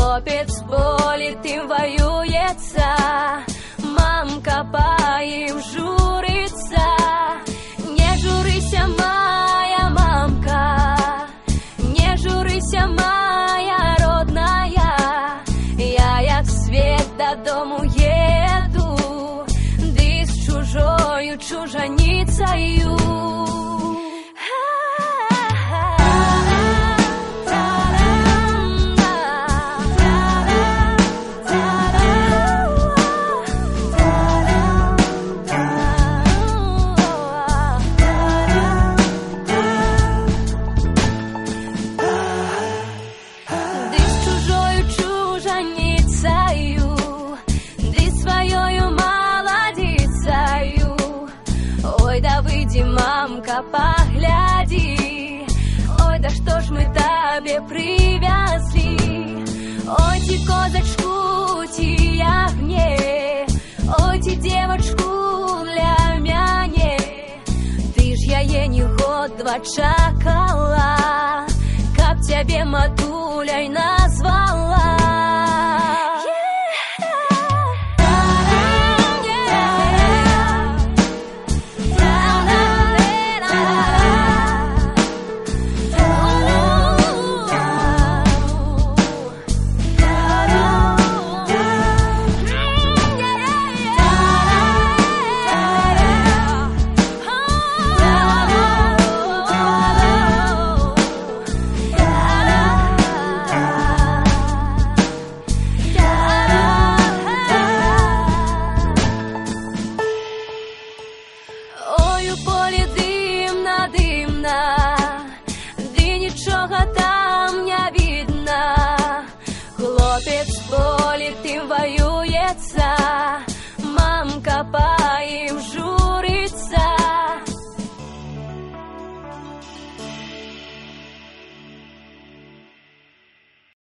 Хлопець політим воюється, мамка по їм журиться. Не журися, моя мамка, не журися, моя родная. Я як світ додому еду, ти з чужою чужаницею. Ой, да выйди, мамка, погляди, ой, да что ж мы тебе привезли. Ой, ти козачку, ти ягне, ой, ти девочку для мяне. Ты ж яе не год-два чакала, каб тебе матуляй назвала. Ой, у полі димна, димна, ди нічого там не видно. Хлопець політим воюється, мамка по